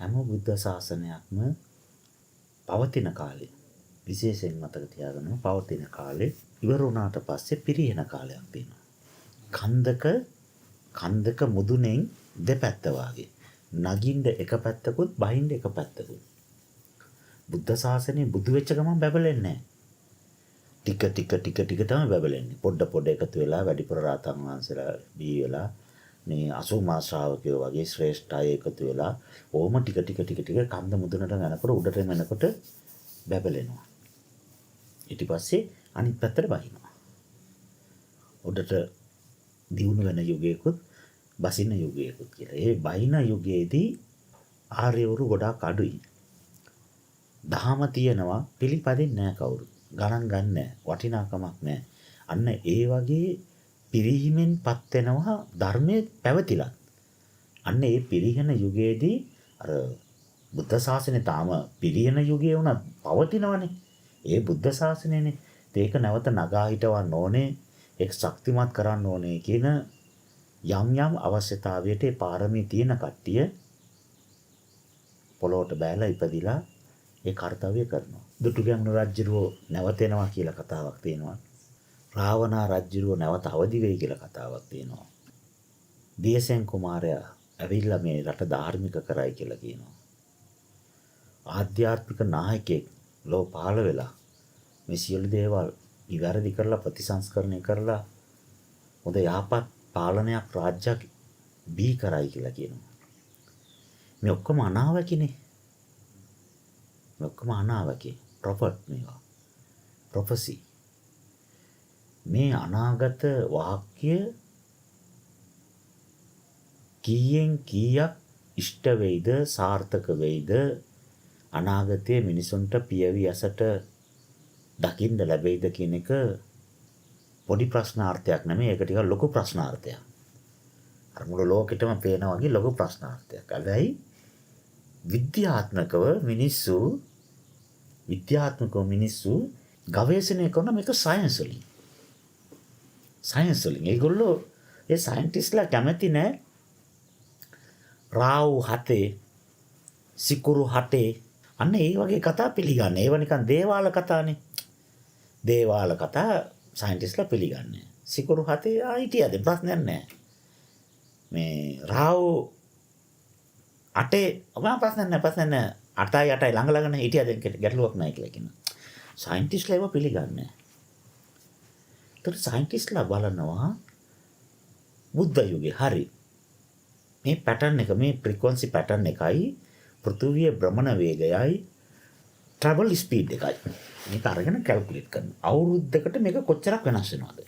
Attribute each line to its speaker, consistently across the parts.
Speaker 1: හැම බුද්ධ ශාසනයක්ම පවතින කාලේ විශේෂයෙන් මතක තියාගන්න පවතින කාලේ ඉවර වුණාට පස්සේ පිරිහෙන කාලයක් තියෙනවා. කන්දක මුදුනෙන් දෙපැත්ත වාගේ. නගින්න එක පැත්තකුත් බහින්න එක පැත්තකුත්. බුද්ධ ශාසනය බුදු වෙච්ච ගමන් බබලෙන්නේ නැහැ. ටික තමයි බබලෙන්නේ. පොඩ එකතු වෙලා වැඩිපුර රාතන් වහන්සේලා බී වෙලා මේ 80 මා ශ්‍රාවකයෝ වගේ ශ්‍රේෂ්ඨ අය එකතු වෙලා ඕම ටික කන්ද මුදුනට යනකොට උඩට එනකොට බබලෙනවා. ඊට පස්සේ අනිත් පැත්තට බහිනවා. උඩට දියුණු වෙන යුගයකුත් බසින යුගයකුත් කියලා. ඒ බහින යුගයේදී ආර්යවරු ගොඩාක් අඩුයි. දහම තියෙනවා පිළිපදින්නේ නැහැ කවුරු. ගණන් ගන්න නැහැ. වටිනාකමක් නැහැ. අන්න ඒ වගේ පිරිහීමෙන්පත් වෙනවා ධර්මයේ පැවතිලා. අන්න ඒ පිරිහෙන යුගයේදී අර බුද්ධ ශාසනය තාම පිරිහෙන යුගයේ වුණත් පවතිනවනේ. ඒ බුද්ධ ශාසනයනේ. ඒක නැවත නගා හිටවන්න ඕනේ. ඒක ශක්තිමත් කරන්න ඕනේ කියන යම් අවශ්‍යතාවයට ඒ පාරමී තියෙන කට්ටිය පොළොවට බෑලා ඉපදිලා ඒ කාර්යය කරනවා. දුටුගැමුණු රජුරෝ නැවතෙනවා කියලා කතාවක් තියෙනවා. රාවණා රජුරෝ නැවත අවදි වෙයි කියලා කතාවක් තියෙනවා. දියසෙන් කුමාරයා ඇවිල්ලා මේ රට ධාර්මික කරයි කියලා කියනවා. ආධ්‍යාත්මික නායකයෙක් ලෝ පහළ වෙලා මේ සියලු දේවල් ඉවැරදි කරලා ප්‍රතිසංස්කරණය කරලා හොඳ යහපත් පාලනයක් රාජ්‍යයක් බී කරයි කියලා කියනවා. මේ ඔක්කොම අනාවැකිනේ. මේ ඔක්කොම අනාවැකි. ප්‍රොෆට් මේවා. ප්‍රොෆෙසි. මේ අනාගත වාක්‍ය කීයෙන් කීයක් ඉෂ්ට වෙයිද සාර්ථක වෙයිද අනාගතයේ මිනිසුන්ට පියවි ඇසට දකින්න ලැබෙයිද කියන එක පොඩි ප්‍රශ්නාර්ථයක් නෙමෙයි. ඒක ටිකක් ලොකු ප්‍රශ්නාර්ථයක්. අර මුළු ලෝකෙටම පේනා වගේ ලොකු ප්‍රශ්නාර්ථයක්. හැබැයි විද්‍යාත්මකව මිනිස්සු ගවේෂණය කරන මේක සයන්ස් වලින්. ඒගොල්ලෝ ඒ සයන්ටිස්ට්ලා කැමති නෑ රාව් හතේ සිකුරු හතේ අන්න ඒ වගේ කතා පිළිගන්නේ. ඒව නිකන් දේවාල කතානේ. දේවාල කතා සයන්ටිස්ට්ලා පිළිගන්නේ. සිකුරු හතේ හිටියද ප්‍රශ්නයක් නෑ. මේ රාව් අටේ ප්‍රශ්නයක් නෑ. 8යි ළඟ හිටියද ගැටලුවක් නෑ කියලා කියනවා. සයන්ටිස්ට්ලා ඒව පිළිගන්නේ නෑ. ඒතර සයන්ටිස්ට්ලා බලනවා බුද්ධ යුගයේ හරි මේ පැටර්න් එක මේ ෆ්‍රීකවන්සි පැටර්න් එකයි පෘථිවියේ භ්‍රමණ වේගයයි ට්‍රැවල් ස්පීඩ් එකයි මේක අරගෙන කැල්කියුලේට් කරනවා. අවුරුද්දකට මේක කොච්චරක් වෙනස් වෙනවද?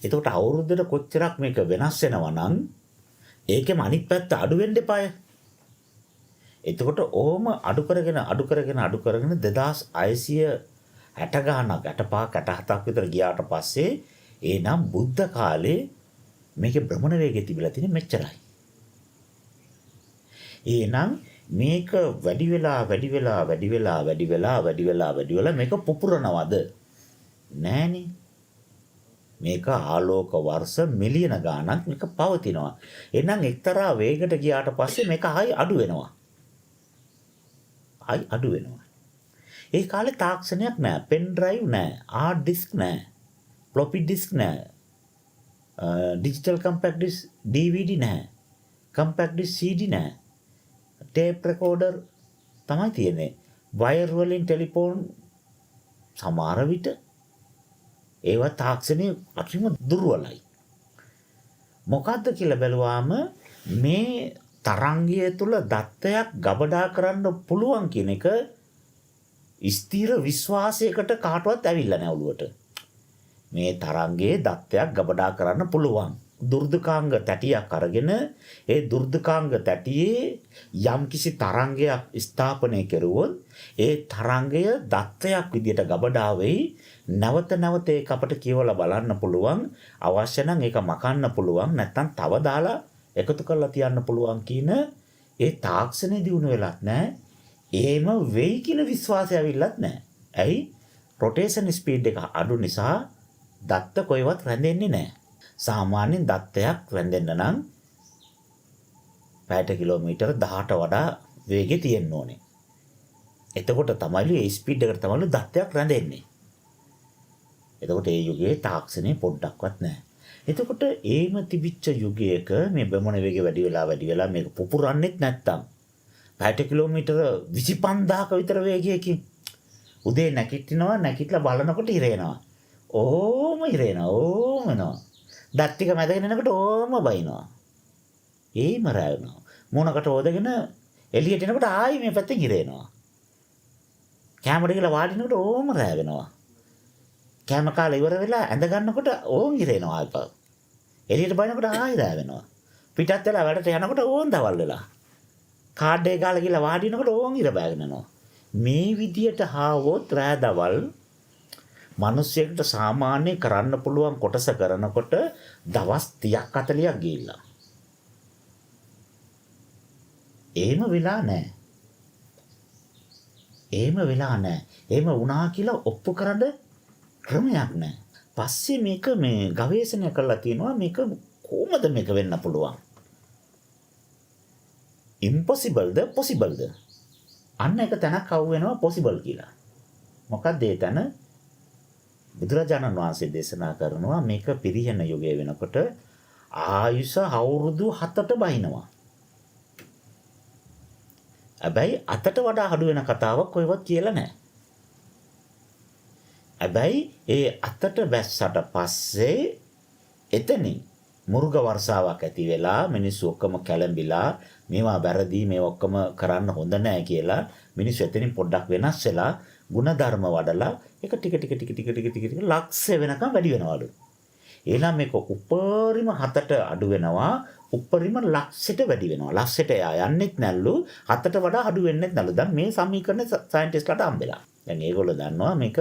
Speaker 1: එතකොට අවුරුද්දට කොච්චරක් මේක වෙනස් වෙනවා නම් ඒකෙම අනිත් පැත්ත අඩු වෙන්න එපාය. එතකොට ඕම අඩු කරගෙන 2660 ගානක් 65-67ක් විතර ගියාට පස්සේ එනම් බුද්ධ කාලේ මේකේ භ්‍රමණ වේගය තිබිලා තියෙන්නේ මෙච්චරයි. එහෙනම් මේක වැඩි වෙලා මේක පුපුරනවද? නෑනේ. මේක ආලෝක වර්ෂ මිලියන ගාණක් මේක පවතිනවා. එහෙනම් එක්තරා වේගකට ගියාට පස්සේ මේක ආයි අඩු වෙනවා. ඒ කාලේ තාක්ෂණයක් නෑ, පෙන් ඩ්‍රයිව් නෑ, හાર્ඩ් ඩිස්ක් නෑ, ෆ්ලොපි ඩිස්ක් නෑ, ඩිජිටල් කම්පැක්ට් ඩිස්ක් DVD නෑ, කම්පැක්ට් ඩිස්ක් CD නෑ. ටේප් රෙකෝඩර් තමයි තියෙන්නේ. වයර් වලින් ටෙලිෆෝන් සමහර විට ඒවා තාක්ෂණයේ අතිම දුර්වලයි. මොකද්ද කියලා බැලුවාම මේ තරංගය තුල දත්තයක් ගබඩා කරන්න පුළුවන් කියන එක ස්ථිර විශ්වාසයකට කාටවත් ඇවිල්ලා නැහැ ඔළුවට. මේ තරංගයේ දත්තයක් ගබඩා කරන්න පුළුවන්. දුර්ධකාංග තැටියක් අරගෙන ඒ දුර්ධකාංග තැටියේ යම්කිසි තරංගයක් ස්ථාපනය කෙරුවොත් ඒ තරංගය දත්තයක් විදියට ගබඩා වෙයි. නැවත ඒක අපිට කියවලා බලන්න පුළුවන්. අවශ්‍ය නම් ඒක මකන්න පුළුවන්. නැත්නම් තව දාලා එකතු කරලා තියන්න පුළුවන් කියන ඒ තාක්ෂණය දිනු වෙලත් නැහැ. එහෙම වෙයි කියන විශ්වාසය ඇවිල්ලත් නැහැ. ඇයි? රොටේෂන් ස්පීඩ් එක අඩු නිසා දත්ත කොයිවත් රැඳෙන්නේ නැහැ. සාමාන්‍යයෙන් දත්තයක් රැඳෙන්න නම් පැයට කිලෝමීටර 10ට වඩා වේගෙ තියෙන්න ඕනේ. එතකොට තමයිලු ඒ ස්පීඩ් එකට තමයිලු දත්තයක් රැඳෙන්නේ. එතකොට ඒ යුගයේ තාක්ෂණය පොඩ්ඩක්වත් නැහැ. එතකොට ඒම තිබිච්ච යුගයක මේ භ්‍රමණ වේගය වැඩි වෙලා මේක පුපුරන්නේත් නැත්තම් 60 කිලෝමීටර 25000ක විතර වේගයකින් උදේ නැගිටලා බලනකොට ඉරේනවා. ඕම ඉරේනවා. ඕම එනවා. දත් ටික මැදගෙන එනකොට ඕම බයිනවා. ඒම රැවෙනවා. මොනකට හොදගෙන එළියට එනකොට ආයි මේ පැත්තෙන් ඉරේනවා. කැමරේ ගිහලා වාඩිනකොට ඕම රැවෙනවා. කැම කාලේ ඉවර වෙලා ඇඳ ගන්නකොට ඕම් ඉරේනවා ආයිපා. එළියට බයිනකොට ආයි රැවෙනවා. පිටත් වෙලා වැඩට යනකොට ඕම් දවල් වෙලා. කාඩ් එක ගාලා ගිහලා වාඩිනකොට ඕම් ඉර බෑගෙන යනවා. මේ විදියට හාවොත් රෑ දවල් මිනිස්සෙකුට සාමාන්‍ය කරන්න පුළුවන් කොටස කරනකොට දවස් 30ක් 40ක් ගිහිල්ලා. එහෙම වෙලා නැහැ. එහෙම වුණා කියලා ඔප්පු කරන්න ක්‍රමයක් නැහැ. පස්සේ මේක මේ ගවේෂණය කරලා තියෙනවා මේක කොහොමද මේක වෙන්න පුළුවන්? impossibleද possibleද? අන්න එක තැනක් අහු වෙනවා possible කියලා. මොකක්ද ඒ තැන? බුදුරජාණන් වහන්සේ දේශනා කරනවා මේක පිරිහෙන යුගය වෙනකොට ආයුෂ අවුරුදු 7ට බහිනවා. හැබැයි අතට වඩා අඩු වෙන කතාවක් කොහෙවත් කියලා නැහැ. හැබැයි ඒ අතට බැස්සට පස්සේ එතනින් මුර්ග වර්ෂාවක් ඇති වෙලා මිනිස්සු ඔක්කොම කැළඹිලා මේවා වැරදි මේ ඔක්කොම කරන්න හොඳ නැහැ කියලා මිනිස්සු එතනින් පොඩ්ඩක් වෙනස් වෙලා ಗುಣධර්ම වඩලා ඒක ටික ලක්ෂ වෙනකම් වැඩි වෙනවලු. එහෙනම් මේක උපරිම 7ට අඩු වෙනවා උපරිම ලක්ෂයට වැඩි වෙනවා. ලක්ෂයට යන්නෙත් නැල්ලු 7ට වඩා අඩු වෙන්නෙත් නැල්ලු. දැන් මේ සමීකරණ සයන්ටිස්ට්ලාට හම්බෙලා. දැන් ඒගොල්ලෝ දන්නවා මේක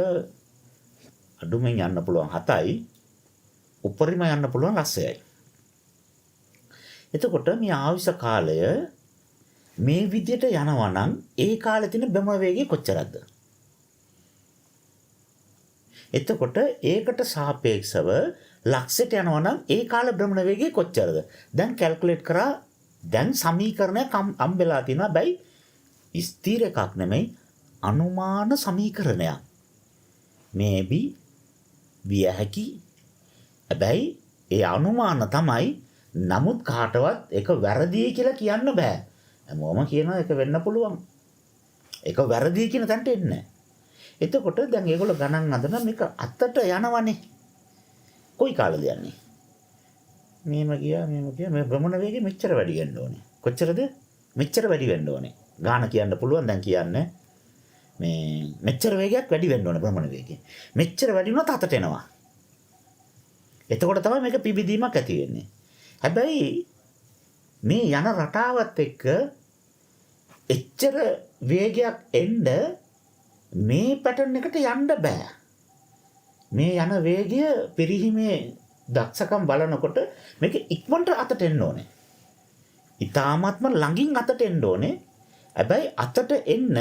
Speaker 1: අඩුමෙන් යන්න පුළුවන් 7යි උපරිම යන්න පුළුවන් ලක්ෂයයි. එතකොට මේ ආයුෂ කාලය මේ විදිහට යනවා නම් ඒ කාලේ තියෙන භ්‍රමණ වේගය කොච්චරද? එතකොට ඒකට සාපේක්ෂව ලක්ෂයට යනවා නම් ඒ කාල භ්‍රමණ වේගය කොච්චරද? දැන් කැල්කියුලේට් කරා දැන් සමීකරණයක් හම්බෙලා තියෙනවා. හැබැයි ස්ථිර එකක් නෙමෙයි අනුමාන සමීකරණයක්. maybe විය හැකි. හැබැයි ඒ අනුමාන තමයි. නමුත් කාටවත් ඒක වැරදි කියලා කියන්න බෑ. හැමෝම කියනවා ඒක වෙන්න පුළුවන්. ඒක වැරදි කියන තැනට එන්නේ නැහැ. එතකොට දැන් ඒගොල්ලෝ ගණන් හදන මේක අතට යනවනේ. කොයි කාලෙද යන්නේ? මෙහෙම ගියා මේ භ්‍රමණ වේගය මෙච්චර වැඩි වෙන්න ඕනේ. කොච්චරද? මෙච්චර වැඩි වෙන්න ඕනේ. ගාන කියන්න පුළුවන් දැන් කියන්නේ. මේ මෙච්චර වේගයක් වැඩි වෙන්න ඕනේ භ්‍රමණ වේගය. මෙච්චර වැඩි වුණොත් අතට එනවා. එතකොට තමයි මේක පිබිදීමක් ඇති වෙන්නේ. හැබැයි මේ යන රටාවත් එක්ක එච්චර වේගයක් එන්න මේ පැටර්න් එකට යන්න බෑ. මේ යන වේගය පිරිහීමේ දක්ෂකම් බලනකොට මේක ඉක්මනට අතට එන්න ඕනේ. ඊටාත්ම ළඟින් අතට එන්න ඕනේ. හැබැයි අතට එන්න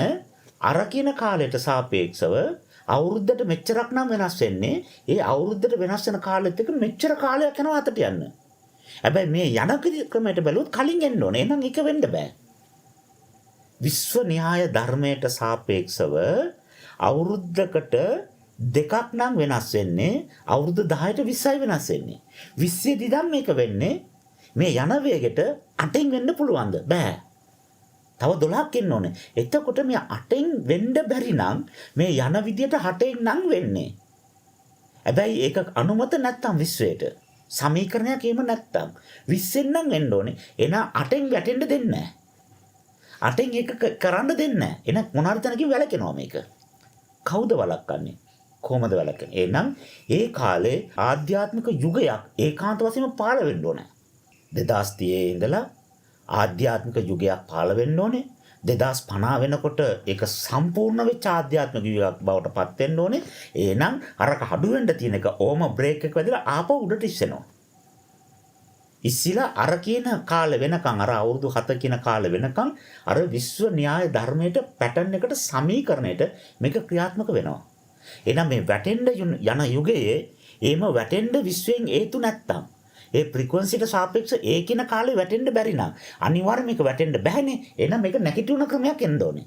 Speaker 1: අර කියන කාලයට සාපේක්ෂව අවුරුද්දට මෙච්චරක් නම් වෙනස් වෙන්නේ. ඒ අවුරුද්දට වෙනස් වෙන කාලෙත් එක්ක මෙච්චර කාලයක් යනවා අතට යන්න. හැබැයි මේ යන ක්‍රමයට බැලුවොත් කලින් එන්න ඕනේ. එහෙනම් ඒක වෙන්න බෑ. විශ්ව න්‍යාය ධර්මයට සාපේක්ෂව අවුරුද්දකට දෙකක් නම් වෙනස් වෙන්නේ. අවුරුදු 10ට 20යි වෙනස් වෙන්නේ. 20 දිදම් මේක වෙන්නේ. මේ යන වේගෙට 8න් වෙන්න පුළුවන්ද? බෑ. තව 12ක් එන්න ඕනේ. එතකොට මේ 8න් වෙන්න බැරි නම් මේ යන විදියට 8න් නම් වෙන්නේ. හැබැයි ඒක අනුමත නැත්තම් විශ්වයට. සමීකරණයක් එහෙම නැත්තම් 20න් නම් එන්න ඕනේ. එහෙනම් 8න් වැටෙන්න දෙන්නේ නැහැ. 8න් ඒක කරන්න දෙන්නේ නැහැ. එහෙනම් මොනාර තැනකින් වැළකෙනවා මේක. කවුද වළක්වන්නේ? කොහොමද වළක්වන්නේ? එහෙනම් ඒ කාලේ ආධ්‍යාත්මික යුගයක් ඒකාන්ත වශයෙන්ම පාළ වෙන්න ඕනේ. 2030 ඉඳලා ආධ්‍යාත්මික යුගයක් පාළ වෙන්න ඕනේ. 2050 වෙනකොට ඒක සම්පූර්ණ වෙච්ච ආධ්‍යාත්මික යුගයක් බවට පත් වෙන්න ඕනේ. එහෙනම් අරක අඩු වෙන්න තියෙන එක ඕම බ්‍රේක් එක වැදලා ආපහු උඩට ඉස්සෙනවා. ඉස්සිලා අර කියන කාලෙ වෙනකන් අර අවුරුදු 7 කියන කාලෙ වෙනකන් අර විශ්ව න්‍යාය ධර්මයට පැටර්න් එකට සමීකරණයට මේක ක්‍රියාත්මක වෙනවා. එහෙනම් මේ වැටෙන්න යන යුගයේ එහෙම වැටෙන්න විශ්වයෙන් හේතු නැත්තම් ඒ ෆ්‍රීකවන්සියට සාපේක්ෂව ඒ කියන කාලේ වැටෙන්න බැරි නම් අනිවාර්යයෙන් මේක වැටෙන්න බෑනේ. එහෙනම් මේක නැගිටින ක්‍රමයක් එන්න ඕනේ.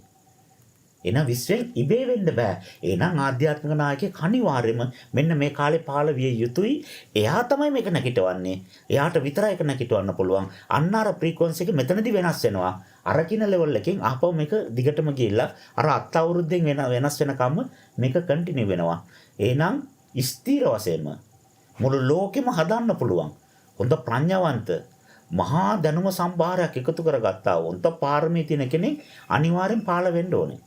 Speaker 1: එහෙනම් විශ්වෙන් ඉබේ වෙන්න බෑ. එහෙනම් ආධ්‍යාත්මික නායකයෙක් අනිවාර්යයෙන්ම මෙන්න මේ කාලේ පාළ විය යුතුයි. එයා තමයි මේක නැගිටවන්නේ. එයාට විතරයි ඒක නැගිටවන්න පුළුවන්. අන්න අර ෆ්‍රීකවන්සි එක මෙතනදී වෙනස් වෙනවා. අර කින ලෙවල් එකෙන් ආපහු මේක දිගටම ගිහිල්ලා අර අත් අවුරුද්දෙන් වෙනස් වෙනකම්ම මේක කන්ටිනියු වෙනවා. එහෙනම් ස්ථීර වශයෙන්ම මුළු ලෝකෙම හදන්න පුළුවන්. හොඳ ප්‍රඥාවන්ත මහා දැනුම සම්භාරයක් එකතු කරගත්තා. හොඳ පාරමී තියෙන කෙනෙක් අනිවාර්යෙන් පාළ වෙන්න ඕනේ.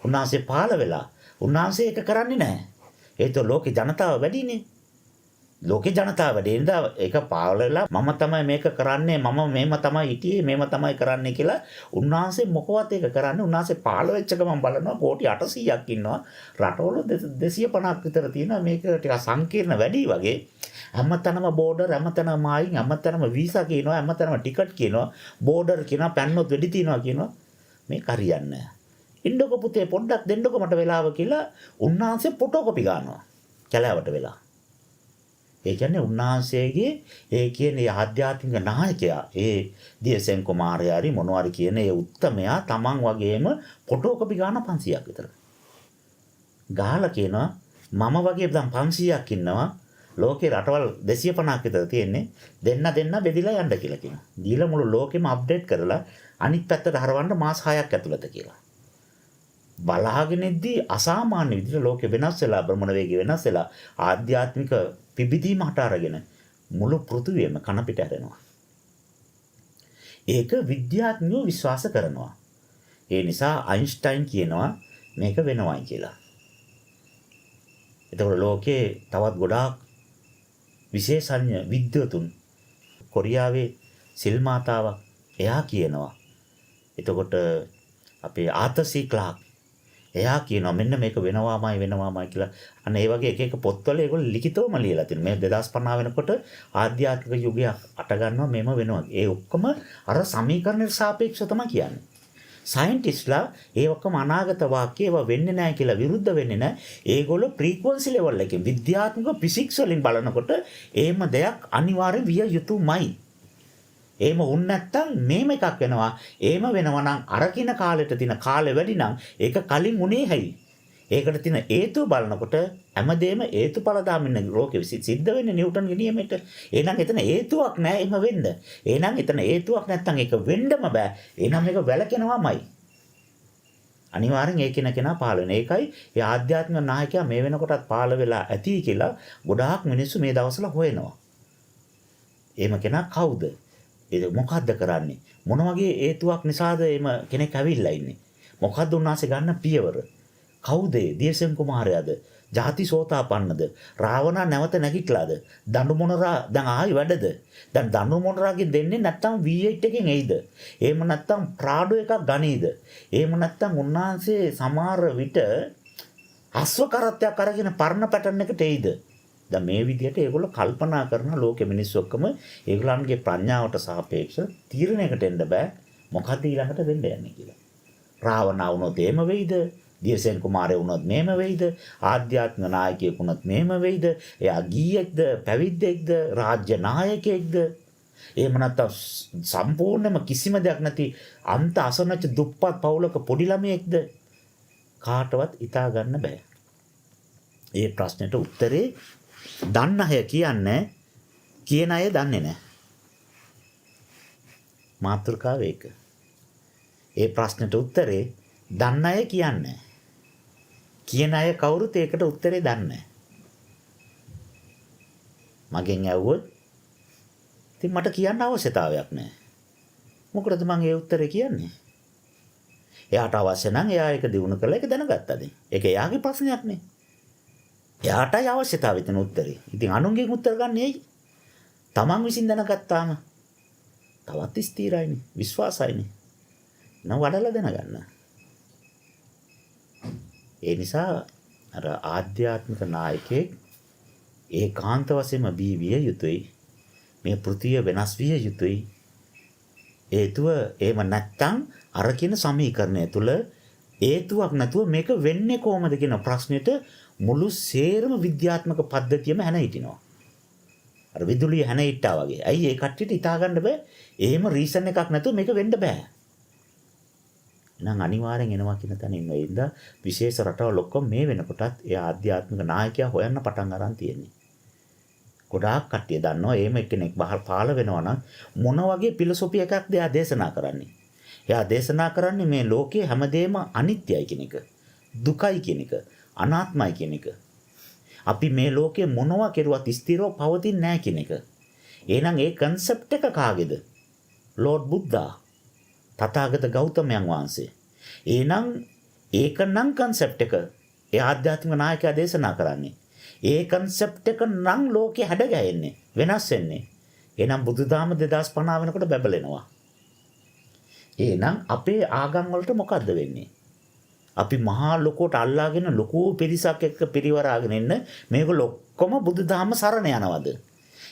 Speaker 1: උන්වහන්සේ පාළ වෙලා උන්වහන්සේ ඒක කරන්නේ නැහැ. ඒත් ලෝකේ ජනතාව වැඩිනේ. ලෝකේ ජනතාව වැඩි නිසා ඒක පාළ වෙලා මම තමයි මේක කරන්නේ මම මේම තමයි හිටියේ මේම තමයි කරන්නේ කියලා උන්වහන්සේ මොකවත් ඒක කරන්නේ. උන්වහන්සේ පාළ වෙච්ච ගමන් බලනවා කෝටි 800ක් ඉන්නවා. රටවල 250ක් විතර තියෙනවා. මේක ටිකක් සංකීර්ණ වැඩි වගේ. හැමතැනම බෝඩර් හැමතැනම මායින් හැමතැනම වීසා කියනවා හැමතැනම ටිකට් කියනවා බෝඩර් කියනවා පැන්නොත් වෙඩි තියනවා කියනවා. මේක හරියන්නේ නැහැ. ඉන්නකො පුතේ පොඩ්ඩක් දෙන්නකො මට වෙලාව කියලා උන්වහන්සේ ෆොටෝකොපි ගන්නවා කැලෑවට වෙලා. ඒ කියන්නේ උන්වහන්සේගේ ඒ කියන්නේ ආධ්‍යාත්මික නායකයා ඒ දියසෙන් කුමාරයාරි මොනවාරි කියන ඒ උත්තමයා තමන් වගේම ෆොටෝකොපි ගන්න 500ක් විතර. ගහලා කියනවා මම වගේ දැන් 500ක් ඉන්නවා ලෝකේ රටවල් 250ක් විතර තියෙන්නේ දෙන්න බෙදිලා යන්න කියලා කියනවා. දීලා මුළු ලෝකෙම අප්ඩේට් කරලා අනිත් පැත්තට හරවන්න මාස 6ක් ඇතුළත කියලා. බලාගෙන ඉද්දී අසාමාන්‍ය විදිහට ලෝකෙ වෙනස් වෙලා භ්‍රමණ වේගය වෙනස් වෙලා ආධ්‍යාත්මික පිබිදීම හට අරගෙන මුළු පෘථිවියම කන පිට ඇරෙනවා. ඒක විද්‍යාඥයෝ විශ්වාස කරනවා. ඒ නිසා අයින්ස්ටයින් කියනවා මේක වෙනවයි කියලා. ඒතකොට ලෝකේ තවත් ගොඩාක් විශේෂඥ විද්වතුන් කොරියාවේ සිල් මාතාවක් එයා කියනවා. එතකොට අපේ ආතසි ක්ලාක් එයා කියනවා මෙන්න මේක වෙනවාමයි කියලා. අන්න ඒ වගේ එක පොත්වල ඒගොල්ලෝ ලිඛිතවම ලියලා තියෙනවා. මේ 2050 වෙනකොට ආධ්‍යාත්මික යුගයක් අට ගන්නවා මෙම වෙනවා. ඒ ඔක්කොම අර සමීකරණයට සාපේක්ෂව තමයි කියන්නේ. සයන්ටිස්ට්ලා ඒ ඔක්කොම අනාගත වාක්‍ය ඒවා වෙන්නේ නැහැ කියලා විරුද්ධ වෙන්නේ නැහැ. ඒගොල්ලෝ ෆ්‍රීකවන්සි ලෙවල් එකකින් විද්‍යාත්මක ෆිසික්ස් වලින් බලනකොට එහෙම දෙයක් අනිවාර්යෙන් විය යුතුමයි. එහෙම වුණ නැත්තම් මේම එකක් වෙනවා. එහෙම වෙනවා නම් අර කින කාලෙට තියෙන කාලෙ වැඩි නම් ඒක කලින් උනේ හැයි. ඒකට තියෙන හේතුව බලනකොට හැමදේම හේතුඵල දාමින් ලෝකෙ සිද්ධ වෙන්නේ නිව්ටන්ගේ නියමයට. එහෙනම් එතන හේතුවක් නැහැ එහෙම වෙන්න. එහෙනම් එතන හේතුවක් නැත්තම් ඒක වෙන්නම බෑ. එහෙනම් මේක වැළකෙනවාමයි. අනිවාර්යෙන් ඒ කෙනා පාළ වෙන. ඒකයි ඒ ආධ්‍යාත්මික නායකයා මේ වෙනකොටත් පාළ වෙලා ඇති කියලා ගොඩාක් මිනිස්සු මේ දවස්වල හොයනවා. එහෙම කෙනා කවුද? ඒක මොකද්ද කරන්නේ? මොන වගේ හේතුවක් නිසාද එම කෙනෙක් ඇවිල්ලා ඉන්නේ? මොකද්ද උන්වහන්සේ ගන්න පියවර? කවුද? දියසෙන් කුමාරයාද? ජාති සෝතාපන්නද? රාවණා නැවත නැගිටලාද? දඬු මොනරා දැන් ආයි වැඩද? දැන් දඬු මොනරාගෙන් දෙන්නේ නැත්තම් V8 එකෙන් එයිද? එහෙම නැත්තම් ප්‍රාඩෝ එකක් ගනීද? එහෙම නැත්තම් උන්වහන්සේ සමහර විට අස්ව කරත්තයක් අරගෙන පරණ පැටර්න් එකට එයිද? දැන් මේ විදිහට ඒගොල්ලෝ කල්පනා කරන ලෝකෙ මිනිස්සු ඔක්කොම ඒගොල්ලන්ගේ ප්‍රඥාවට සාපේක්ෂව තීරණයකට එන්න බෑ මොකද්ද ඊළඟට වෙන්න යන්නේ කියලා. රාවණා වුණොත් එහෙම වෙයිද? දියසෙන් කුමාරය වුණොත් මෙහෙම වෙයිද? ආධ්‍යාත්මික නායකයෙක් වුණොත් මෙහෙම වෙයිද? එයා ගීයෙක්ද, පැවිද්දෙක්ද, රාජ්‍ය නායකයෙක්ද? එහෙම නැත්නම් සම්පූර්ණයෙන්ම කිසිම දෙයක් නැති අන්ත අසනච්ච දුප්පත් පවුලක පොඩි ළමයෙක්ද? කාටවත් හිතා ගන්න බෑ. ඒ ප්‍රශ්නෙට උත්තරේ දන්න අය කියන්නේ කියන අය දන්නේ නැහැ. මාතෘකාව ඒක. ඒ ප්‍රශ්නෙට උත්තරේ දන්න අය කියන්නේ. කියන අය කවුරුත් ඒකට උත්තරේ දන්නේ නැහැ. මගෙන් ඇහුවොත් ඉතින් මට කියන්න අවශ්‍යතාවයක් නැහැ. මොකටද මම ඒ උත්තරේ කියන්නේ? එයාට අවශ්‍ය නම් එයා ඒක දිනු කරලා ඒක දැනගත්තාද? ඒක එයාගේ ප්‍රශ්නයක් නේ. එයාටයි අවශ්‍යතාවය තියෙන උත්තරේ. ඉතින් අනුන්ගෙන් උත්තර ගන්න ඇයි? තමන් විසින් දැනගත්තාම තවත් ස්ථිරයිනේ, විශ්වාසයිනේ. නම වඩලා දැනගන්න. ඒ නිසා අර ආධ්‍යාත්මික නායකයෙක් ඒකාන්ත වශයෙන්ම විය යුතුයි. මේ පෘථිවිය වෙනස් විය යුතුයි. හේතුව එහෙම නැත්තම් අර කියන සමීකරණය තුල හේතුවක් නැතුව මේක වෙන්නේ කොහොමද කියන ප්‍රශ්නෙට මුළු සේරම විද්‍යාත්මක පද්ධතියම හැන හිටිනවා. අර විදුලිය හැන ඉට්ටා වගේ. ඇයි ඒ කට්ටියට හිතා ගන්න බෑ? එහෙම රීසන් එකක් නැතුව මේක වෙන්න බෑ. එහෙනම් අනිවාර්යෙන් එනවා කියන තැන ඉන්න. ඒ ඉඳලා විශේෂ රටවල් ඔක්කොම මේ වෙනකොටත් ඒ ආධ්‍යාත්මික නායකයා හොයන්න පටන් අරන් තියෙන්නේ. ගොඩාක් කට්ටිය දන්නවා එහෙම කෙනෙක් පහළ වෙනවා නම් මොන වගේ ෆිලොසොෆි එකක්ද එයා දේශනා කරන්නේ. එයා දේශනා කරන්නේ මේ ලෝකයේ හැමදේම අනිත්‍යයි කියන එක. දුකයි කියන එක. අනාත්මයි කියන එක. අපි මේ ලෝකයේ මොනවා කෙරුවත් ස්ථිරව පවතින්නේ නැහැ කියන එක. එහෙනම් ඒ concept එක කාගේද? ලෝඩ් බුද්ධා. තථාගත ගෞතමයන් වහන්සේ. එහෙනම් ඒකනම් concept එක ඒ ආධ්‍යාත්මික නායකයා දේශනා කරන්නේ. ඒ concept එක නම් ලෝකේ හැඩගැහෙන්නේ වෙනස් වෙන්නේ. එහෙනම් බුදුදහම 2050 වෙනකොට බබලෙනවා. එහෙනම් අපේ ආගම් වලට මොකද්ද වෙන්නේ? අපි මහා ලොකෝට අල්ලාගෙන ලොකු පිරිසක් එක්ක පිරිවරාගෙන ඉන්න මේගොල්ලෝ ඔක්කොම බුදුදහම සරණ යනවද?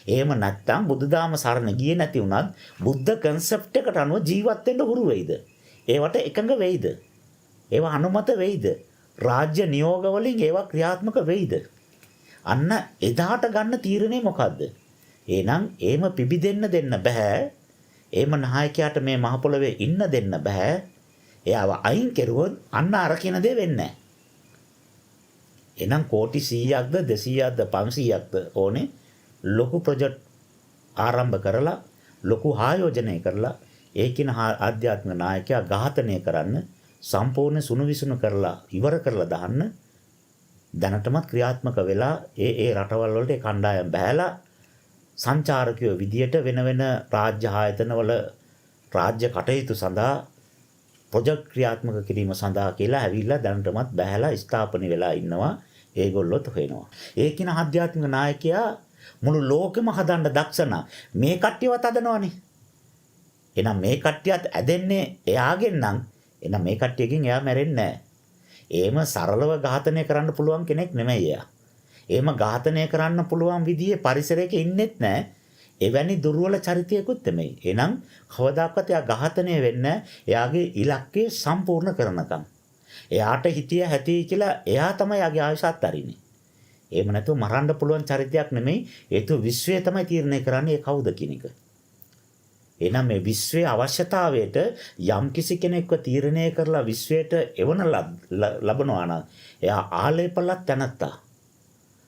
Speaker 1: එහෙම නැත්නම් බුදුදහම සරණ ගියේ නැති වුණත් බුද්ධ concept එකට අනුව ජීවත් වෙන්න හුරු වෙයිද? ඒවට එකඟ වෙයිද? ඒවා අනුමත වෙයිද? රාජ්‍ය නියෝග වලින් ඒවා ක්‍රියාත්මක වෙයිද? අන්න එදාට ගන්න තීරණය මොකද්ද? එහෙනම් එහෙම පිබිදෙන්න දෙන්න බෑ. එහෙම නායකයාට මේ මහ පොළවේ ඉන්න දෙන්න බෑ. එයාව අයින් කෙරුවොත් අන්න අර කියන දේ වෙන්නේ නැහැ. එහෙනම් කෝටි 100ක්ද 200ක්ද 500ක්ද ඕනේ ලොකු ප්‍රොජෙක්ට් ආරම්භ කරලා ලොකු ආයෝජනය කරලා ඒකින ආධ්‍යාත්මික නායකයා ඝාතනය කරන්න සම්පූර්ණ සුණුවිසුණු කරලා ඉවර කරලා දාන්න දැනටමත් ක්‍රියාත්මක වෙලා ඒ රටවල් වලට කණ්ඩායම් බහැලා සංචාරකයෝ විදියට වෙන වෙන රාජ්‍ය ආයතනවල රාජ්‍ය කටයුතු සඳහා ප්‍රොජෙක්ට් ක්‍රියාත්මක කිරීම සඳහා කියලා ඇවිල්ලා දැනටමත් බහැලා ස්ථාපනය වෙලා ඉන්නවා. ඒගොල්ලොත් හොයනවා. ඒකින ආධ්‍යාත්මික නායකයා මුළු ලෝකෙම හදන්න දක්ෂනා මේ කට්ටියවත් හදනවනේ. එහෙනම් මේ කට්ටියත් ඇදෙන්නේ එයාගෙන් නම් එහෙනම් මේ කට්ටියකින් එයා මැරෙන්නේ නැහැ. එහෙම සරලව ඝාතනය කරන්න පුළුවන් කෙනෙක් නෙමෙයි එයා. එහෙම ඝාතනය කරන්න පුළුවන් විදිහේ පරිසරයක ඉන්නෙත් නැහැ. එවැනි දුර්වල චරිතයකුත් නෙමෙයි. එහෙනම් කවදාකවත් එයා ඝාතනය වෙන්නේ එයාගේ ඉලක්කය සම්පූර්ණ කරනකම්. එයාට හිතිය හැටි කියලා එයා තමයි යාගේ ආයුෂත් අරින්නේ. එහෙම නැතුව මරන්න පුළුවන් චරිතයක් නෙමෙයි. ඒතු විශ්වය තමයි තීරණය කරන්නේ ඒ කවුද කියන එක. එහෙනම් මේ විශ්වයේ අවශ්‍යතාවයට යම්කිසි කෙනෙක්ව තීරණය කරලා විශ්වයට එවන ලබනවා නම් එයා ආලේපලත් තැනත්තා.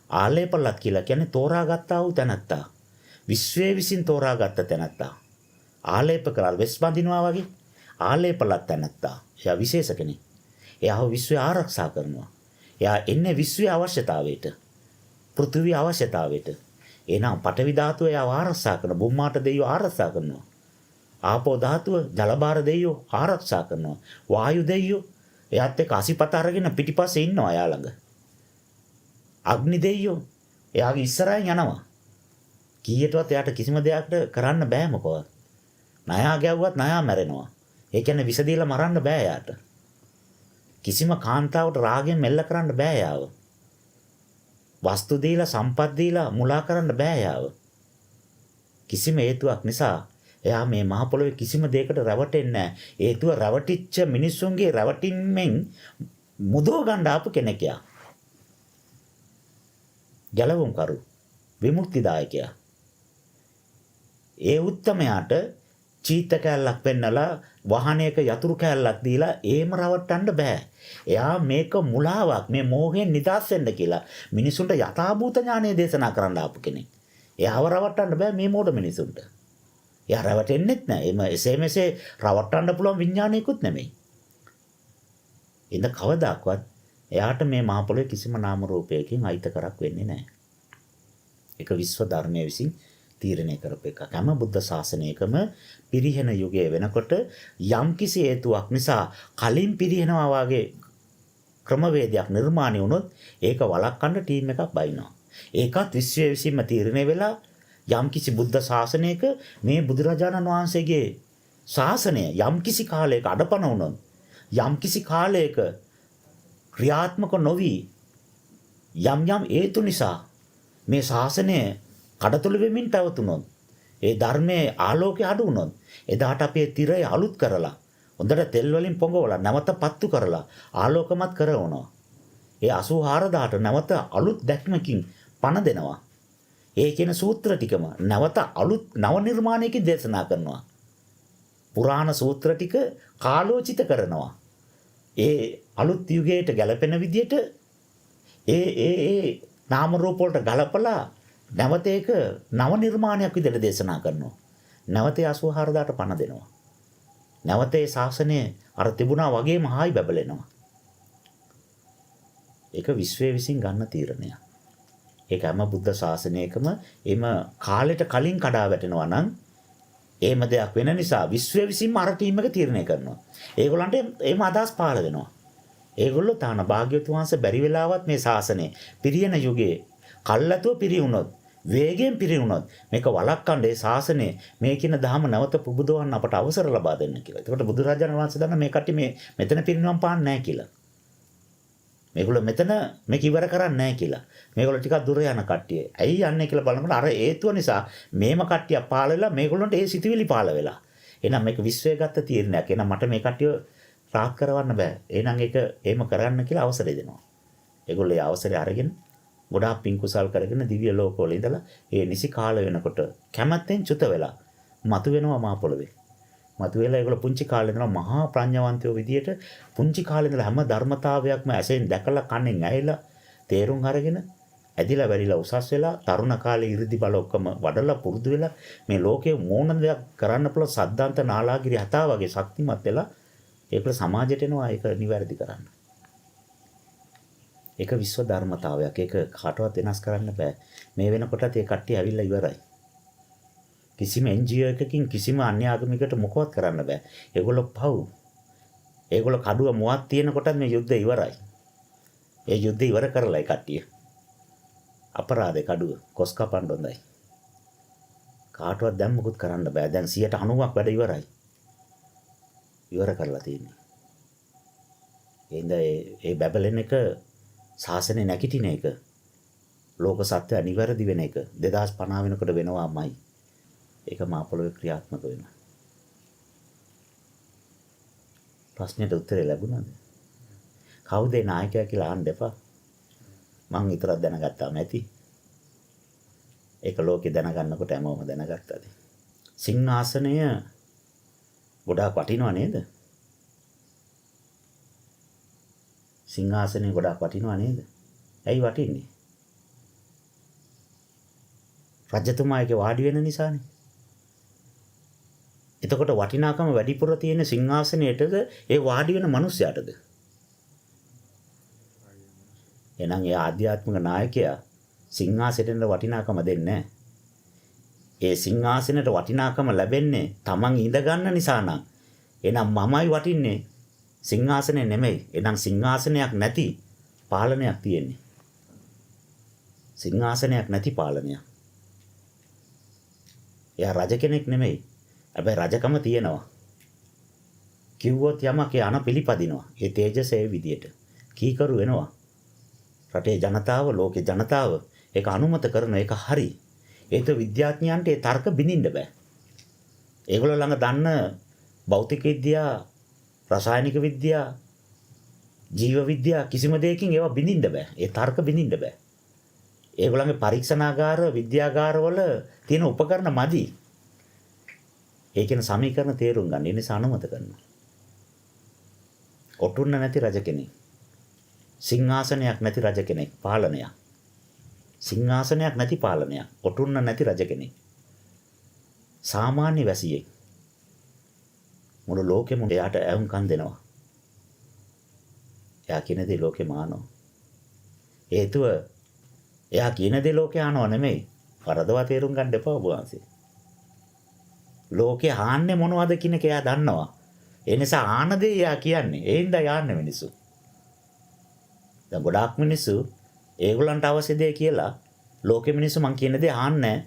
Speaker 1: ආලේපලත් කියලා කියන්නේ තෝරාගත්තා වූ තැනත්තා. විශ්වයේ විසින් තෝරාගත්ත තැනත්තා. ආලේප කරලා වෙස් බඳිනවා වගේ ආලේපලත් තැනත්තා. එයා විශේෂ කෙනෙක්. එයා විශ්වය ආරක්ෂා කරනවා. එයා එන්නේ විශ්වයේ අවශ්‍යතාවයට. පෘථිවිය අවශ්‍යතාවයට. එහෙනම් පඨවි ධාතුව එයා ආරක්ෂා කරන බුම්මාට දෙයියෝ ආරක්ෂා කරනවා. ආපෝ ධාතුව ජලබාර දෙයියෝ ආරක්ෂා කරනවා. වායු දෙයියෝ එයාත් එක්ක අසිපත අරගෙන පිටිපස්සේ ඉන්නවා එයා ළඟ. අග්නි දෙයියෝ එයාගේ ඉස්සරහින් යනවා. කීයටවත් එයාට කිසිම දෙයක් කරන්න බෑ මොකවත්. ණයා ගැව්වත් ණයා මැරෙනවා. ඒ කියන්නේ විස දීලා මරන්න බෑ එයාට. කිසිම කාන්තාවට රාගයෙන් මෙල්ල කරන්න බෑ යාව. වස්තු දීලා සම්පත් දීලා මුලා කරන්න බෑ යාව. කිසිම හේතුවක් නිසා එයා මේ මහ පොළොවේ කිසිම දෙයකට රැවටෙන්නේ නැහැ. හේතුව රැවටිච්ච මිනිස්සුන්ගේ රැවටින්මෙන් මුදව ගන්න ආපු කෙනෙක් යා. ගැලවුම් කරු විමුක්තිදායකයා. ඒ උත්තමයාට චීත කැලලක් පෙන්නලා වාහනයක යතුරු කැලලක් දීලා ඒම රවට්ටන්න බෑ. එයා මේක මුලාවක් මේ මෝහයෙන් නිදහස් වෙන්න කියලා මිනිසුන්ට යථාභූත ඥානය දේශනා කරන්න ආපු කෙනෙක්. එයාව රවට්ටන්න බෑ මේ මෝඩ මිනිසුන්ට. එයා රවටෙන්නෙත් නෑ. එම එසේ මෙසේ රවට්ටන්න පුළුවන් විඥානයකුත් නෙමෙයි. ඉතින් කවදාක්වත් එයාට මේ මහ පොළොවේ කිසිම නාම රූපයකින් අයිතකරක් වෙන්නේ නැහැ. ඒක විශ්ව ධර්මයේ විසින් තීරණය කරපු එකක්. හැම බුද්ධ ශාසනයකම පිරිහෙන යුගයේ වෙනකොට යම්කිසි හේතුවක් නිසා කලින් පිරිහෙනවා වගේ ක්‍රමවේදයක් නිර්මාණය වුණොත් ඒක වළක්වන්න ටීම් එකක් බයිනවා. ඒකත් විශ්වයේ විසින්ම තීරණය වෙලා යම්කිසි බුද්ධ ශාසනයක මේ බුදුරජාණන් වහන්සේගේ ශාසනය යම්කිසි කාලයක අඩපණ වුණොත් යම්කිසි කාලයක ක්‍රියාත්මක නොවි යම් හේතු නිසා මේ ශාසනය කඩතොළු වෙමින් පැවතුනොත් ඒ ධර්මයේ ආලෝකය අඩු වුණොත් එදාට අපේ තිරය අලුත් කරලා හොඳට තෙල් වලින් පොඟවලා නැවත පත්තු කරලා ආලෝකමත් කරවනවා. ඒ 84000ට නැවත අලුත් දැක්මකින් පණ දෙනවා. ඒ කියන සූත්‍ර ටිකම නැවත අලුත් නව නිර්මාණයකින් දේශනා කරනවා. පුරාණ සූත්‍ර ටික කාලෝචිත කරනවා. ඒ අලුත් යුගයට ගැලපෙන විදියට ඒ නාම රූප වලට ගලපලා නැවත ඒක නව නිර්මාණයක් විදියට දේශනා කරනවා. නැවත 84000ට පණ දෙනවා. නැවත ඒ ශාසනය අර තිබුණා වගේම හායි බබලෙනවා. ඒක විශ්වය විසින් ගන්න තීරණයක්. ඒක හැම බුද්ධ ශාසනයකම එම කාලෙට කලින් කඩා වැටෙනවා නම් එහෙම දෙයක් වෙන නිසා විශ්වය විසින්ම අර ටීම් එක තීරණය කරනවා. ඒගොල්ලන්ට එහෙම අදහස් පහළ වෙනවා. ඒගොල්ලෝ තාන භාග්‍යවතුන් වහන්සේ බැරි වෙලාවත් මේ ශාසනය පිරියන යුගයේ කල්ලාතුව පිරියුණොත් වේගයෙන් පිරියුණොත් මේක වළක්වන්න ඒ ශාසනය මේ කියන ධහම නැවත පුබුදවන්න අපට අවසර ලබා දෙන්න කියලා. ඒකට බුදුරජාණන් වහන්සේ දන්න මේ කට්ටිය මේ මෙතන පිරිනිවන් පාන්නේ නැහැ කියලා. මේගොල්ලෝ මෙතන මේක ඉවර කරන්නේ නැහැ කියලා. මේගොල්ලෝ ටිකක් දුර යන කට්ටිය. ඇයි යන්නේ කියලා බලනකොට අර හේතුව නිසා මේම කට්ටිය පාළ වෙලා මේගොල්ලන්ට ඒ සිතුවිලි පාළ වෙලා. එහෙනම් මේක විශ්වය ගත්ත තීරණයක්. එහෙනම් මට මේ කට්ටිය රාත් කරවන්න බෑ. එහෙනම් ඒක එහෙම කරන්න කියලා අවසරය දෙනවා. ඒගොල්ලෝ ඒ අවසරය අරගෙන ගොඩාක් පින් කුසල් කරගෙන දිව්‍ය ලෝකවල ඉඳලා ඒ නිසි කාල වෙනකොට කැමැත්තෙන් චුත වෙලා මතුවෙනවා මහ පොළවේ. මතුවෙලා ඒගොල්ලෝ පුංචි කාලේ ඉඳලා මහා ප්‍රඥාවන්තයෝ විදියට පුංචි කාලේ ඉඳලා හැම ධර්මතාවයක්ම ඇසෙන් දැකලා කනෙන් ඇහිලා තේරුම් අරගෙන ඇදිලා වැඩිලා උසස් වෙලා තරුණ කාලේ 이르දි බල ඔක්කොම වඩලා පුරුදු වෙලා මේ ලෝකයේ මොන දෙයක් කරන්න පුළුවන් සද්දාන්ත නාලාගිරි හතා වගේ ශක්තිමත් වෙලා ඒක සමාජයට එනවා ඒක නිවැරදි කරන්න. ඒක විශ්ව ධර්මතාවයක්. ඒක කාටවත් වෙනස් කරන්න බෑ. මේ වෙනකොටත් ඒ කට්ටිය ඇවිල්ලා ඉවරයි. කිසිම NGO එකකින් කිසිම අන්‍ය ආගමිකකට මොකවත් කරන්න බෑ. ඒගොල්ලෝ පව්. ඒගොල්ලෝ කඩුව මුවක් තියෙන කොටත් මේ යුද්ධය ඉවරයි. ඒ යුද්ධය ඉවර කරලා ඒ කට්ටිය. අපරාධේ කඩුව කොස් කපන්න හොඳයි. කාටවත් දැන් මොකුත් කරන්න බෑ. දැන් 90ක් වැඩ ඉවරයි. ඉවර කරලා තියෙන්නේ. ඒ බබලෙන් එක ශාසනය නැගිටින එක ලෝක සත්‍ය අනිවැරදි වෙන එක 2050 වෙනකොට වෙනවාමයි. ඒක මා පොළොවේ ක්‍රියාත්මක වෙනවා. ප්‍රශ්නෙට උත්තරේ ලැබුණාද? කවුද නායකයා කියලා අහන්න එපා. මං විතරක් දැනගත්තාම ඇති. ඒක ලෝකේ දැනගන්නකොට හැමෝම දැනගත්තාද? සිංහාසනය ගොඩාක් වටිනව නේද? සිංහාසනය ගොඩාක් වටිනව නේද? ඇයි වටින්නේ? රජතුමා එකේ වාඩි වෙන නිසානේ. එතකොට වටිනාකම වැඩිපුර තියෙන සිංහාසනයේටද ඒ වාඩි වෙන මිනිස්යාටද? එහෙනම් ඒ ආධ්‍යාත්මික නායකයා සිංහාසනයට වටිනාකම දෙන්නේ නැහැ. ඒ සිංහාසනයට වටිනාකම ලැබෙන්නේ Taman ඉඳ ගන්න නිසා නම් එහෙනම් මමයි වටින්නේ සිංහාසනේ නෙමෙයි. එහෙනම් සිංහාසනයක් නැති පාලනයක් තියෙන්නේ. සිංහාසනයක් නැති පාලනයක්. එයා රජ කෙනෙක් නෙමෙයි. හැබැයි රජකම තියෙනවා. කිව්වොත් යමක් ඒ අන පිළිපදිනවා. ඒ තේජස ඒ විදියට කීකරු වෙනවා. රටේ ජනතාව, ලෝකේ ජනතාව ඒක අනුමත කරන එක හරි. ඒක විද්‍යාඥයන්ට ඒ තර්ක බිඳින්න බෑ. ඒගොල්ලෝ ළඟ දන්න භෞතික විද්‍යා, රසායනික විද්‍යා, ජීව විද්‍යා කිසිම දෙයකින් ඒවා බිඳින්න බෑ. ඒ තර්ක බිඳින්න බෑ. ඒගොල්ලන්ගේ පරීක්ෂණාගාර, විද්‍යාගාරවල තියෙන උපකරණ මදි. ඒකෙන සමීකරණ තේරුම් ගන්න. ඒ නිසා අනුමත කරනවා. ඔටුන්න නැති රජ කෙනෙක්. සිංහාසනයක් නැති රජ කෙනෙක්. පාලනයක්. සිංහාසනයක් නැති පාලනයක්. ඔටුන්න නැති රජ කෙනෙක්. සාමාන්‍ය වැසියෙක්. මුළු ලෝකෙම එයාට ඇහුම්කන් දෙනවා. එයා කියන දේ ලෝකෙම ආනෝ. හේතුව එයා කියන දේ ලෝකේ ආනව නෙමෙයි. වරදවා තේරුම් ගන්න එපා ඔබ වහන්සේ. ලෝකේ ආන්නේ මොනවද කියන එක එයා දන්නවා. ඒ නිසා ආන දේ එයා කියන්නේ. ඒ හින්දා යන්නේ මිනිස්සු. දැන් ගොඩාක් මිනිස්සු ඒගොල්ලන්ට අවශ්‍ය දේ කියලා ලෝකෙ මිනිස්සු මං කියන දේ ආන්නේ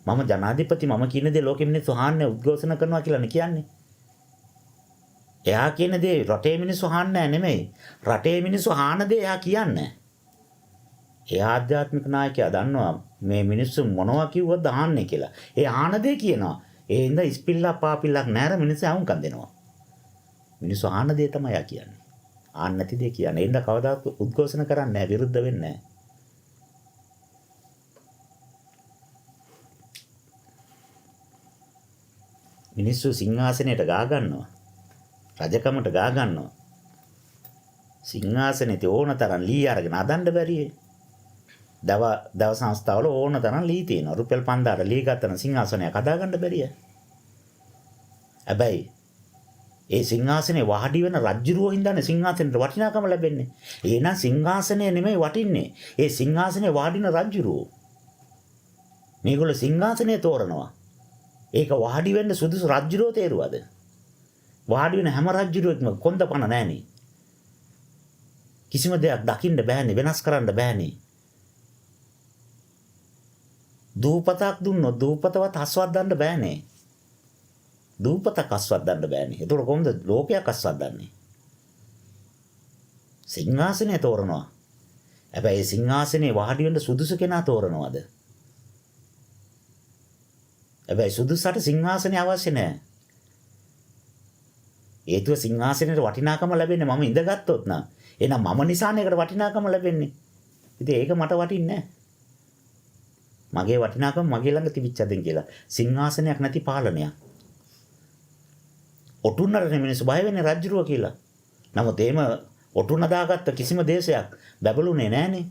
Speaker 1: නැහැ. මම ජනාධිපති මම කියන දේ ලෝකෙ මිනිස්සු ආන්නේ උද්ඝෝෂණ කරනවා කියලානේ කියන්නේ. එයා කියන දේ රටේ මිනිස්සු ආන්නේ නෙමෙයි. රටේ මිනිස්සු ආන දේ එයා කියන්නේ. ඒ ආධ්‍යාත්මික නායකයා දන්නවා මේ මිනිස්සු මොනවා කිව්වද ආන්නේ කියලා. ඒ ආන දේ කියනවා. ඒ හින්දා ඉස්පිල්ලා පාපිල්ලක් නැර මිනිස්සු අහුම්කම් දෙනවා. මිනිස්සු ආන දේ තමයි යා කියන්නේ. ආන්න නැති දේ කියන්නේ. ඒ හින්දා කවදාත් උද්ඝෝෂණ කරන්නේ නැහැ, විරුද්ධ වෙන්නේ නැහැ. මිනිස්සු සිංහාසනයට ගා ගන්නවා. රජකමට ගා ගන්නවා. සිංහාසනෙට ඕන තරම් ලී අරගෙන අදන්න බැරියේ. දව සංස්ථාවල ඕන තරම් ලී තියෙනවා. රුපියල් 5000ට ලී ගත්තන සිංහාසනයක් හදාගන්න බැරිය. හැබැයි ඒ සිංහාසනේ වාඩි වෙන රජුරෝ හින්දානේ සිංහාසනෙට වටිනාකම ලැබෙන්නේ. එහෙනම් සිංහාසනය නෙමෙයි වටින්නේ. ඒ සිංහාසනේ වාඩින රජුරෝ. මේගොල්ලෝ සිංහාසනය තෝරනවා. ඒක වාඩි වෙන්න සුදුසු රජුරෝ තේරුවද? වාඩි වෙන හැම රජුරෝක්ම කොන්දපණ නැහනේ. කිසිම දෙයක් දකින්න බෑනේ, වෙනස් කරන්න බෑනේ. දූපතක් දුන්නොත් දූපතවත් හස්වද්දන්න බෑනේ. දූපතක් හස්වද්දන්න බෑනේ. ඒතකොට කොහොමද ලෝකයක් හස්වද්දන්නේ? සිංහාසනය තෝරනවා. හැබැයි සිංහාසනේ වාඩි වෙන්න සුදුසු කෙනා තෝරනවද? හැබැයි සුදුසට සිංහාසනය අවශ්‍ය නැහැ. හේතුව සිංහාසනෙට වටිනාකම ලැබෙන්නේ මම ඉඳගත්තොත් නා. එහෙනම් මම නිසානේ ඒකට වටිනාකම ලැබෙන්නේ. ඉතින් ඒක මට වටින්නේ නැහැ. මගේ වටිනාකම මගේ ළඟ තිබිච්චදෙන් කියලා. සිංහාසනයක් නැති පාලනයක්. ඔටුන්නට මිනිස්සු බය වෙන්නේ රජුරුව කියලා. නමුත් එහෙම ඔටුන්න දාගත්ත කිසිම දේශයක් බැබළුනේ නැහනේ.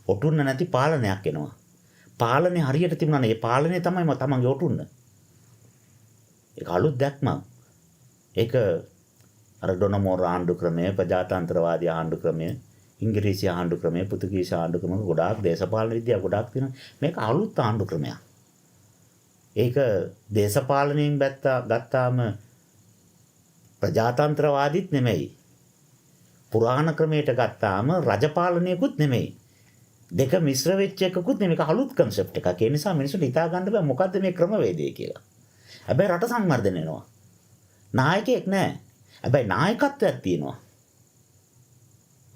Speaker 1: ඔටුන්න නැති පාලනයක් එනවා. පාලනේ හරියට තිබුණානේ. ඒ පාලනේ තමයි තමන්ගේ ඔටුන්න. ඒක අලුත් දැක්මක්. ඒක අර ඩොනමෝර ආණ්ඩු ක්‍රමය, ප්‍රජාතන්ත්‍රවාදී ආණ්ඩු ක්‍රමය, ඉංග්‍රීසි ආණ්ඩු ක්‍රමය, පෘතුගීසි ආණ්ඩු ක්‍රම ගොඩාක් දේශපාලන විද්‍යාව ගොඩාක් තියෙනවා. මේක අලුත් ආණ්ඩු ක්‍රමයක්. ඒක දේශපාලනයෙන් ගත්තාම ප්‍රජාතන්ත්‍රවාදීත් නෙමෙයි. පුරාණ ක්‍රමයට ගත්තාම රජපාලනයකුත් නෙමෙයි. දෙක මිශ්‍ර වෙච්ච එකකුත් නෙමෙයි. මේක අලුත් කන්සෙප්ට් එකක්. ඒ නිසා මිනිස්සුන්ට හිතා ගන්න බෑ මොකද්ද මේ ක්‍රමවේදය කියලා. හැබැයි රට සංවර්ධනය වෙනවා. නායකයෙක් නැහැ. හැබැයි නායකත්වයක් තියෙනවා.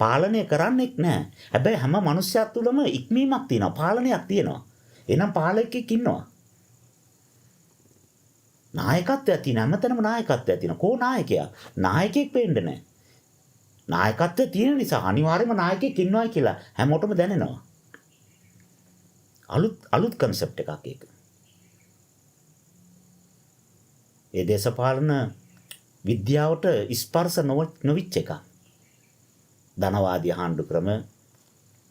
Speaker 1: පාලනය කරන්නෙක් නැහැ. හැබැයි හැම මිනිස්සෙක් තුළම ඉක්මීමක් තියෙනවා. පාලනයක් තියෙනවා. එහෙනම් පාලකෙක් ඉන්නවා. නායකත්වයක් තියෙන හැමතැනම නායකත්වයක් තියෙනවා. කෝ නායකයා? නායකයෙක් වෙන්න නැහැ. නායකත්වය තියෙන නිසා අනිවාර්යයෙන්ම නායකයෙක් ඉන්නවයි කියලා හැමෝටම දැනෙනවා. අලුත් කන්සෙප්ට් එකක් ඒක. ඒ දේශපාලන විද්‍යාවට ස්පර්ශ නොවිච්ච එක. ධනවාදී ආණ්ඩු ක්‍රම,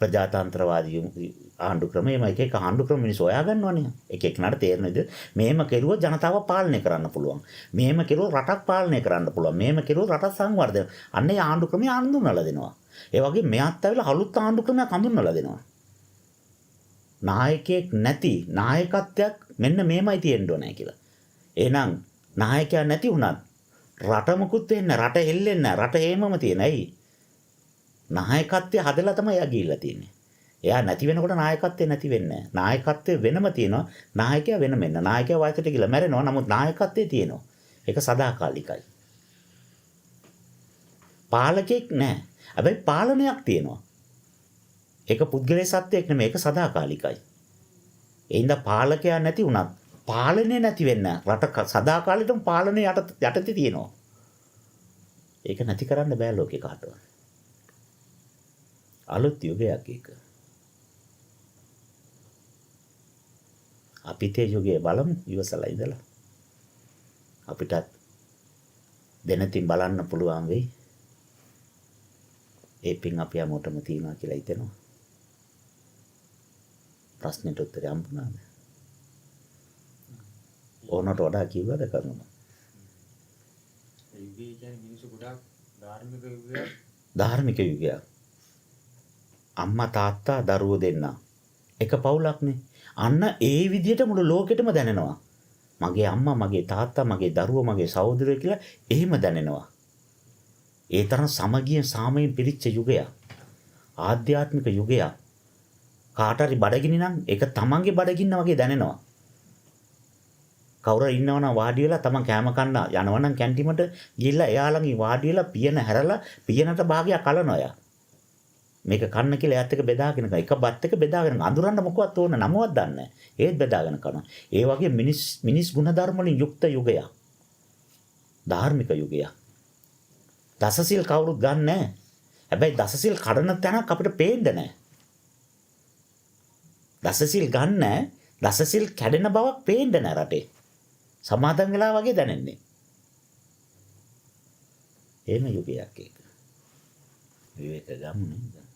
Speaker 1: ප්‍රජාතන්ත්‍රවාදී ආණ්ඩු ක්‍රම, එහෙම එක ආණ්ඩු ක්‍රම මිනිස්සු හොයා ගන්නවනේ. එක එකනට තේරෙනද? මෙහෙම කෙරුවොත් ජනතාව පාලනය කරන්න පුළුවන්. මෙහෙම කෙරුවොත් රටක් පාලනය කරන්න පුළුවන්. මෙහෙම කෙරුවොත් රටක් සංවර්ධනය. අන්න ඒ ආණ්ඩු ක්‍රමය හඳුන්වලා දෙනවා. ඒ වගේ මෙයාත් ඇවිල්ලා අලුත් ආණ්ඩු ක්‍රමයක් හඳුන්වලා දෙනවා. නායකයෙක් නැති නායකත්වයක් මෙන්න මේමයි තියෙන්න ඕනේ කියලා. එහෙනම් නායකයා නැති වුණත් රට මුකුත් වෙන්නේ නැහැ. රට හෙල්ලෙන්නේ නැහැ. රට හේමම තියෙන. ඇයි? නායකත්වය හදලා තමයි එයා ගිහිල්ලා තියෙන්නේ. එයා නැති වෙනකොට නායකත්වය නැති වෙන්නේ නැහැ. නායකත්වය වෙනම තියෙනවා. නායකයා වෙනම වෙනවා. නායකයා වයසට ගිහලා මැරෙනවා. නමුත් නායකත්වය තියෙනවා. ඒක සදාකාලිකයි. පාලකෙක් නැහැ. හැබැයි පාලනයක් තියෙනවා. ඒක පුද්ගලයේ සත්‍යයක් නෙමෙයි. ඒක සදාකාලිකයි. ඒ හින්දා පාලකයා නැති වුණත් පාලනේ නැති වෙන්න රට සදාකාලිකවම පාලනේ යටතේ තියෙනවා. ඒක නැති කරන්න බෑ ලෝකේ කාටවත්. අලුත් යුගයක් ඒක. අපිට යුගයේ බලමු ඉවසලා ඉඳලා. අපිටත් දෙනතින් බලන්න පුළුවන් වෙයි. ඒ පින් අපි හැමෝටම තියනවා කියලා හිතෙනවා. ප්‍රශ්නෙට උත්තරය හම්බුණාද? ඕනට වඩා කිව්වද කරුණ?
Speaker 2: යුගය කියන්නේ මිනිස්සු ගොඩාක් ධාර්මික යුගයක්.
Speaker 1: ධාර්මික යුගයක්. අම්මා තාත්තා දරුවෝ දෙන්නා. එක පවුලක්නේ. අන්න ඒ විදිහට මුළු ලෝකෙටම දැනෙනවා. මගේ අම්මා, මගේ තාත්තා, මගේ දරුවෝ, මගේ සහෝදරයෝ කියලා එහෙම දැනෙනවා. ඒ තරම් සමගියෙන් සාමයෙන් පිරිච්ච යුගයක්. ආධ්‍යාත්මික යුගයක්. කාට හරි බඩගිනි නම් ඒක තමන්ගේ බඩගින්න වගේ දැනෙනවා. කවුරු ඉන්නවනම් වාඩි වෙලා තමන් කෑම කන්න යනවනම් කැන්ටිමට ගිහිල්ලා එයා ළඟින් වාඩි වෙලා පියන හැරලා පියනට භාගයක් කලනවා යා. මේක කන්න කියලා එයාත් එක බෙදාගෙන එක බත් එක බෙදාගෙන අඳුරන්න මොකවත් ඕන නමවත් දන්නේ නැහැ. ඒත් බෙදාගෙන කරනවා. ඒ වගේ මිනිස් ගුණධර්ම වලින් යුක්ත යුගයක්. ධාර්මික යුගයක්. දසසිල් කවුරුත් ගන්න නැහැ. හැබැයි දසසිල් කඩන තැනක් අපිට පේන්නේ නැහැ. දසසිල් ගන්න දසසිල් කැඩෙන බවක් පේන්නේ නැහැ රටේ. සමාදන් වෙලා වගේ දැනෙන්නේ. එහෙම යුගයක් ඒක. විවේක ගමු නේද?